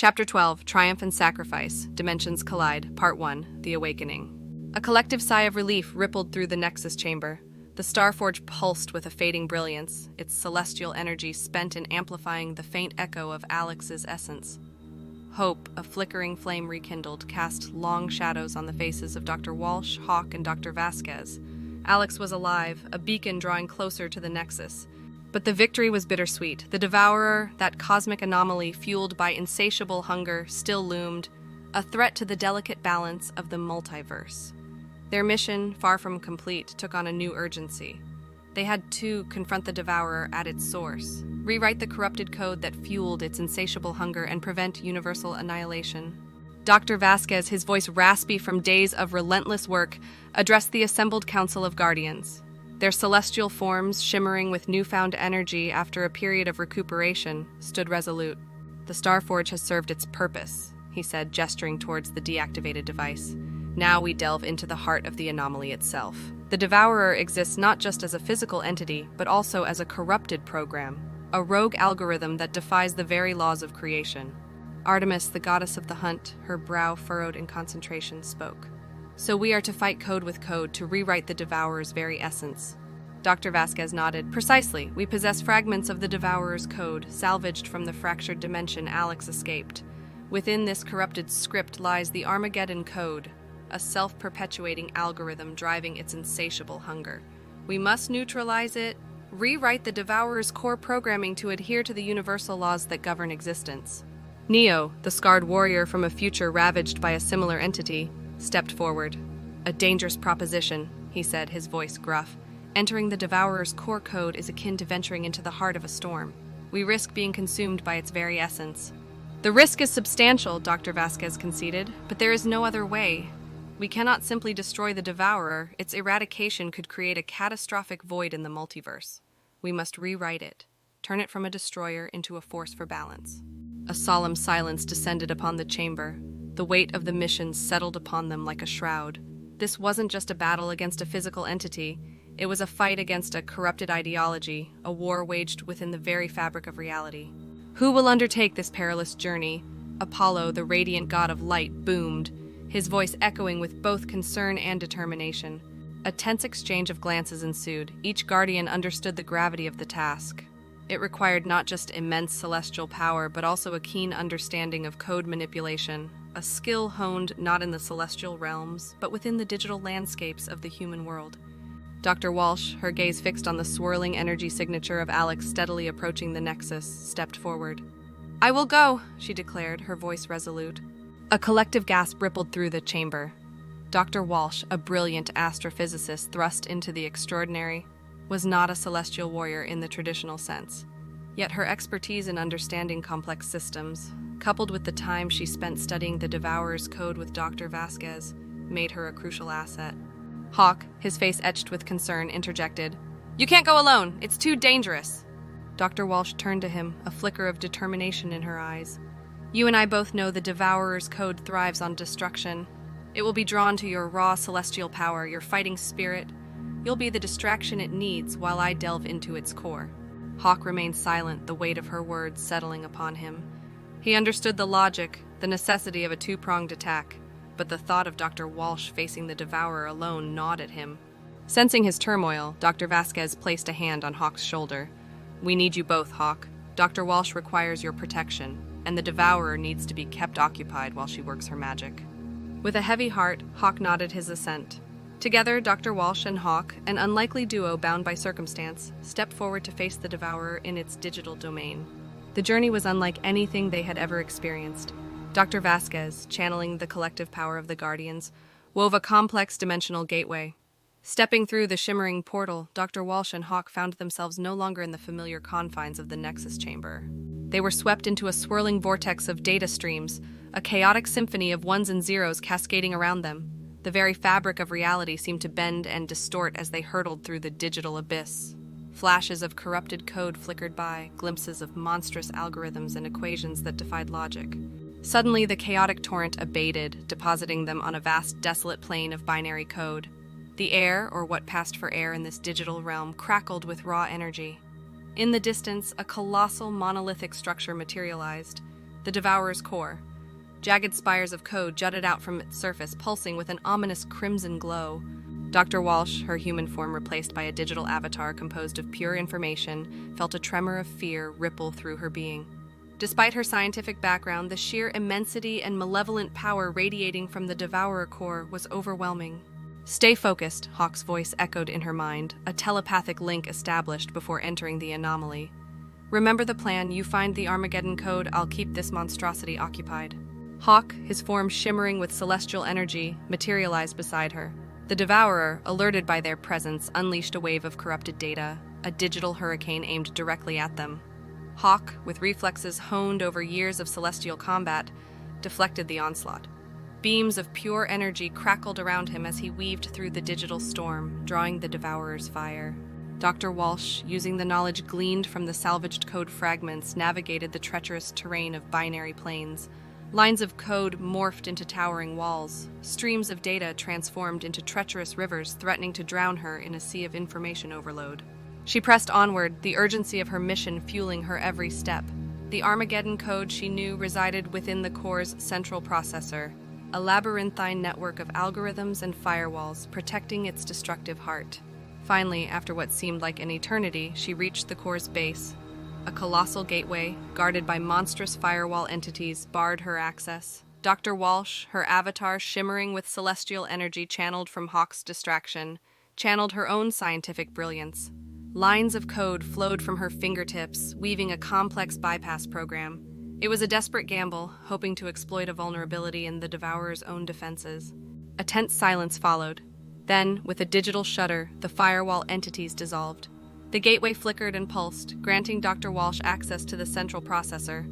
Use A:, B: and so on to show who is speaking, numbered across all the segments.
A: Chapter 12, Triumph and Sacrifice, Dimensions Collide, Part 1, The Awakening. A collective sigh of relief rippled through the Nexus chamber. The Starforge pulsed with a fading brilliance, its celestial energy spent in amplifying the faint echo of Alex's essence. Hope, a flickering flame rekindled, cast long shadows on the faces of Dr. Walsh, Hawk, and Dr. Vasquez. Alex was alive, a beacon drawing closer to the Nexus. But the victory was bittersweet. The Devourer, that cosmic anomaly fueled by insatiable hunger, still loomed, a threat to the delicate balance of the multiverse. Their mission, far from complete, took on a new urgency. They had to confront the Devourer at its source, rewrite the corrupted code that fueled its insatiable hunger, and prevent universal annihilation. Dr. Vasquez, his voice raspy from days of relentless work, addressed the assembled Council of Guardians. Their celestial forms, shimmering with newfound energy after a period of recuperation, stood resolute. "The Starforge has served its purpose," he said, gesturing towards the deactivated device. "Now we delve into the heart of the anomaly itself. The Devourer exists not just as a physical entity, but also as a corrupted program, a rogue algorithm that defies the very laws of creation." Artemis, the goddess of the hunt, her brow furrowed in concentration, spoke. "So we are to fight code with code, to rewrite the Devourer's very essence." Dr. Vasquez nodded. "Precisely. We possess fragments of the Devourer's code, salvaged from the fractured dimension Alex escaped. Within this corrupted script lies the Armageddon Code, a self-perpetuating algorithm driving its insatiable hunger. We must neutralize it, rewrite the Devourer's core programming to adhere to the universal laws that govern existence." Neo, the scarred warrior from a future ravaged by a similar entity, stepped forward. "A dangerous proposition," he said, his voice gruff. "Entering the Devourer's core code is akin to venturing into the heart of a storm. We risk being consumed by its very essence." "The risk is substantial," Dr. Vasquez conceded, "but there is no other way. We cannot simply destroy the Devourer. Its eradication could create a catastrophic void in the multiverse. We must rewrite it, turn it from a destroyer into a force for balance." A solemn silence descended upon the chamber. The weight of the mission settled upon them like a shroud. This wasn't just a battle against a physical entity. It was a fight against a corrupted ideology, a war waged within the very fabric of reality. "Who will undertake this perilous journey?" Apollo, the radiant god of light, boomed, his voice echoing with both concern and determination. A tense exchange of glances ensued. Each guardian understood the gravity of the task. It required not just immense celestial power, but also a keen understanding of code manipulation, a skill honed not in the celestial realms, but within the digital landscapes of the human world. Dr. Walsh, her gaze fixed on the swirling energy signature of Alex steadily approaching the Nexus, stepped forward. "I will go," she declared, her voice resolute. A collective gasp rippled through the chamber. Dr. Walsh, a brilliant astrophysicist thrust into the extraordinary, was not a celestial warrior in the traditional sense. Yet her expertise in understanding complex systems, coupled with the time she spent studying the Devourer's code with Dr. Vasquez, made her a crucial asset. Hawk, his face etched with concern, interjected, "You can't go alone. It's too dangerous." Dr. Walsh turned to him, a flicker of determination in her eyes. "You and I both know the Devourer's code thrives on destruction. It will be drawn to your raw celestial power, your fighting spirit. You'll be the distraction it needs while I delve into its core." Hawk remained silent, the weight of her words settling upon him. He understood the logic, the necessity of a two-pronged attack, but the thought of Dr. Walsh facing the Devourer alone gnawed at him. Sensing his turmoil, Dr. Vasquez placed a hand on Hawk's shoulder. "We need you both, Hawk. Dr. Walsh requires your protection, and the Devourer needs to be kept occupied while she works her magic." With a heavy heart, Hawk nodded his assent. Together, Dr. Walsh and Hawk, an unlikely duo bound by circumstance, stepped forward to face the Devourer in its digital domain. The journey was unlike anything they had ever experienced. Dr. Vasquez, channeling the collective power of the Guardians, wove a complex dimensional gateway. Stepping through the shimmering portal, Dr. Walsh and Hawk found themselves no longer in the familiar confines of the Nexus chamber. They were swept into a swirling vortex of data streams, a chaotic symphony of ones and zeros cascading around them. The very fabric of reality seemed to bend and distort as they hurtled through the digital abyss. Flashes of corrupted code flickered by, glimpses of monstrous algorithms and equations that defied logic. Suddenly, the chaotic torrent abated, depositing them on a vast, desolate plain of binary code. The air, or what passed for air in this digital realm, crackled with raw energy. In the distance, a colossal monolithic structure materialized, the Devourer's core. Jagged spires of code jutted out from its surface, pulsing with an ominous crimson glow. Dr. Walsh, her human form replaced by a digital avatar composed of pure information, felt a tremor of fear ripple through her being. Despite her scientific background, the sheer immensity and malevolent power radiating from the Devourer core was overwhelming. "Stay focused," Hawk's voice echoed in her mind, a telepathic link established before entering the anomaly. "Remember the plan, you find the Armageddon code, I'll keep this monstrosity occupied." Hawk, his form shimmering with celestial energy, materialized beside her. The Devourer, alerted by their presence, unleashed a wave of corrupted data, a digital hurricane aimed directly at them. Hawk, with reflexes honed over years of celestial combat, deflected the onslaught. Beams of pure energy crackled around him as he weaved through the digital storm, drawing the Devourer's fire. Dr. Walsh, using the knowledge gleaned from the salvaged code fragments, navigated the treacherous terrain of binary planes. Lines of code morphed into towering walls. Streams of data transformed into treacherous rivers, threatening to drown her in a sea of information overload. She pressed onward, the urgency of her mission fueling her every step. The Armageddon code, she knew, resided within the core's central processor, a labyrinthine network of algorithms and firewalls protecting its destructive heart. Finally, after what seemed like an eternity, she reached the core's base. A colossal gateway, guarded by monstrous firewall entities, barred her access. Dr. Walsh, her avatar shimmering with celestial energy channeled from Hawk's distraction, channeled her own scientific brilliance. Lines of code flowed from her fingertips, weaving a complex bypass program. It was a desperate gamble, hoping to exploit a vulnerability in the Devourer's own defenses. A tense silence followed. Then, with a digital shudder, the firewall entities dissolved. The gateway flickered and pulsed, granting Dr. Walsh access to the central processor.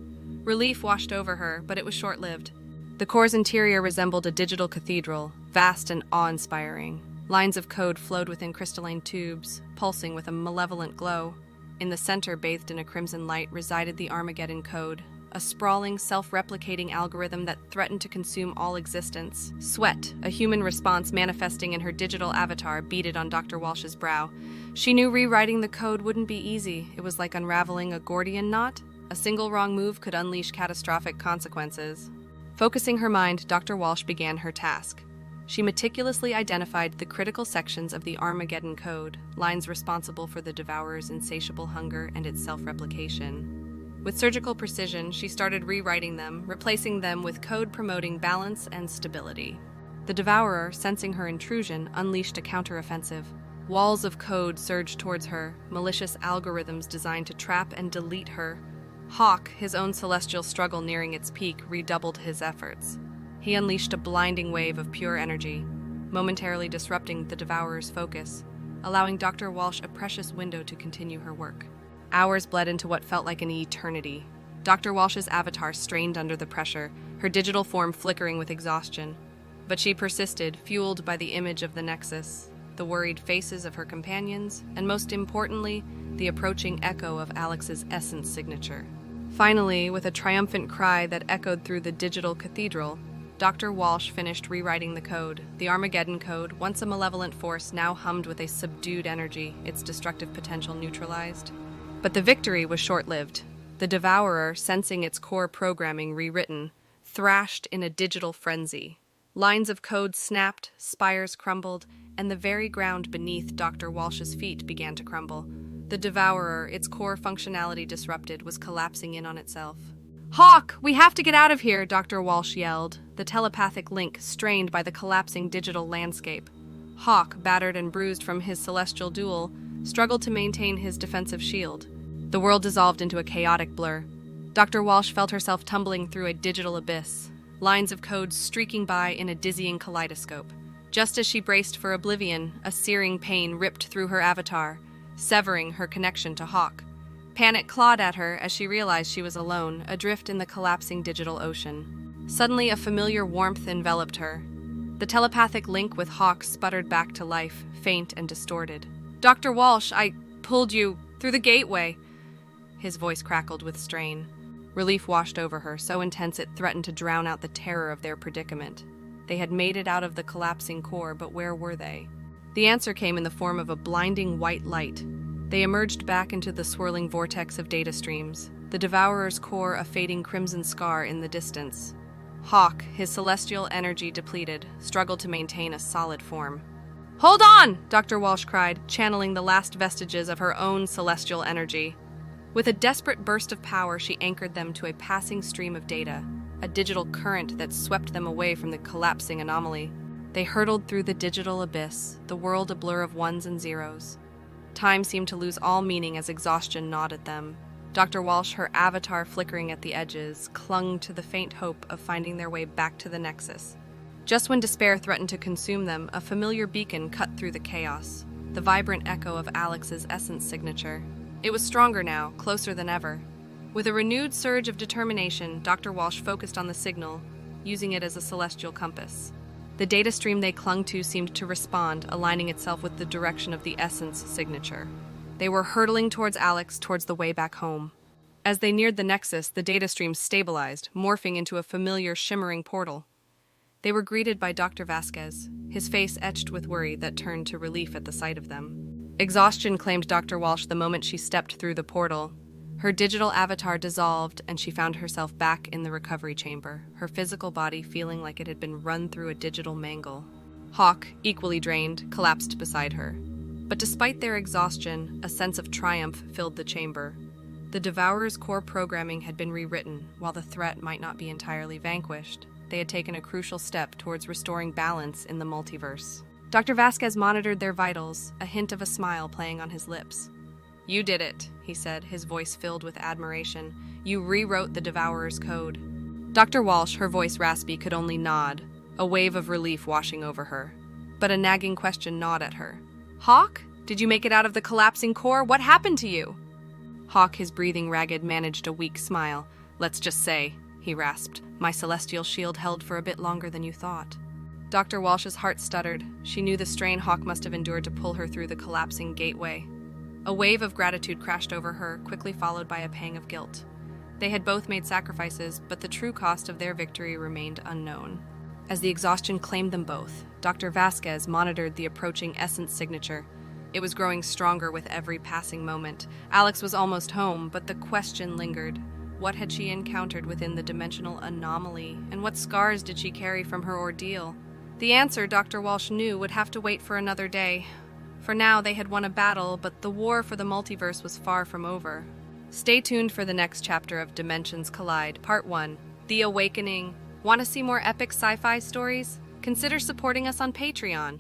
A: Relief washed over her, but it was short-lived. The core's interior resembled a digital cathedral, vast and awe-inspiring. Lines of code flowed within crystalline tubes, pulsing with a malevolent glow. In the center, bathed in a crimson light, resided the Armageddon code, a sprawling, self-replicating algorithm that threatened to consume all existence. Sweat, a human response manifesting in her digital avatar, beaded on Dr. Walsh's brow. She knew rewriting the code wouldn't be easy. It was like unraveling a Gordian knot. A single wrong move could unleash catastrophic consequences. Focusing her mind, Dr. Walsh began her task. She meticulously identified the critical sections of the Armageddon code, lines responsible for the Devourer's insatiable hunger and its self-replication. With surgical precision, she started rewriting them, replacing them with code promoting balance and stability. The Devourer, sensing her intrusion, unleashed a counteroffensive. Walls of code surged towards her, malicious algorithms designed to trap and delete her. Hawk, his own celestial struggle nearing its peak, redoubled his efforts. He unleashed a blinding wave of pure energy, momentarily disrupting the Devourer's focus, allowing Dr. Walsh a precious window to continue her work. Hours bled into what felt like an eternity. Dr. Walsh's avatar strained under the pressure, her digital form flickering with exhaustion. But she persisted, fueled by the image of the Nexus, the worried faces of her companions, and most importantly, the approaching echo of Alex's essence signature. Finally, with a triumphant cry that echoed through the digital cathedral, Dr. Walsh finished rewriting the code. The Armageddon code, once a malevolent force, now hummed with a subdued energy, its destructive potential neutralized. But the victory was short-lived. The Devourer, sensing its core programming rewritten, thrashed in a digital frenzy. Lines of code snapped, spires crumbled, and the very ground beneath Dr. Walsh's feet began to crumble. The Devourer, its core functionality disrupted, was collapsing in on itself. "Hawk, we have to get out of here," Dr. Walsh yelled, the telepathic link strained by the collapsing digital landscape. Hawk, battered and bruised from his celestial duel, struggled to maintain his defensive shield. The world dissolved into a chaotic blur. Dr. Walsh felt herself tumbling through a digital abyss, lines of code streaking by in a dizzying kaleidoscope. Just as she braced for oblivion, a searing pain ripped through her avatar, severing her connection to Hawk. Panic clawed at her as she realized she was alone, adrift in the collapsing digital ocean. Suddenly, a familiar warmth enveloped her. The telepathic link with Hawk sputtered back to life, faint and distorted. "Dr. Walsh, I pulled you through the gateway." His voice crackled with strain. Relief washed over her, so intense it threatened to drown out the terror of their predicament. They had made it out of the collapsing core, but where were they? The answer came in the form of a blinding white light. They emerged back into the swirling vortex of data streams. the Devourer's core a fading crimson scar in the distance. Hawk, his celestial energy depleted, struggled to maintain a solid form. "Hold on!" Dr. Walsh cried, channeling the last vestiges of her own celestial energy. With a desperate burst of power, she anchored them to a passing stream of data, a digital current that swept them away from the collapsing anomaly. They hurtled through the digital abyss, the world a blur of ones and zeros. Time seemed to lose all meaning as exhaustion gnawed at them. Dr. Walsh, her avatar flickering at the edges, clung to the faint hope of finding their way back to the Nexus. Just when despair threatened to consume them, a familiar beacon cut through the chaos, the vibrant echo of Alex's essence signature. It was stronger now, closer than ever. With a renewed surge of determination, Dr. Walsh focused on the signal, using it as a celestial compass. The data stream they clung to seemed to respond, aligning itself with the direction of the essence signature. They were hurtling towards Alex, towards the way back home. As they neared the Nexus, the data stream stabilized, morphing into a familiar, shimmering portal. They were greeted by Dr. Vasquez, his face etched with worry that turned to relief at the sight of them. Exhaustion claimed Dr. Walsh the moment she stepped through the portal. Her digital avatar dissolved, and she found herself back in the recovery chamber, her physical body feeling like it had been run through a digital mangle. Hawk, equally drained, collapsed beside her. But despite their exhaustion, a sense of triumph filled the chamber. The Devourer's core programming had been rewritten. While the threat might not be entirely vanquished, they had taken a crucial step towards restoring balance in the multiverse. Dr. Vasquez monitored their vitals, a hint of a smile playing on his lips. "You did it," he said, his voice filled with admiration. "You rewrote the Devourer's code." Dr. Walsh, her voice raspy, could only nod, a wave of relief washing over her. But a nagging question gnawed at her. "Hawk? Did you make it out of the collapsing core? What happened to you?" Hawk, his breathing ragged, managed a weak smile. "Let's just say," he rasped, "my celestial shield held for a bit longer than you thought." Dr. Walsh's heart stuttered. She knew the strain Hawk must have endured to pull her through the collapsing gateway. A wave of gratitude crashed over her, quickly followed by a pang of guilt. They had both made sacrifices, but the true cost of their victory remained unknown. As the exhaustion claimed them both, Dr. Vasquez monitored the approaching essence signature. It was growing stronger with every passing moment. Alex was almost home, but the question lingered. What had she encountered within the dimensional anomaly, and what scars did she carry from her ordeal? The answer, Dr. Walsh knew, would have to wait for another day. For now, they had won a battle, but the war for the multiverse was far from over. Stay tuned for the next chapter of Dimensions Collide, Part 1, The Awakening. Want to see more epic sci-fi stories? Consider supporting us on Patreon.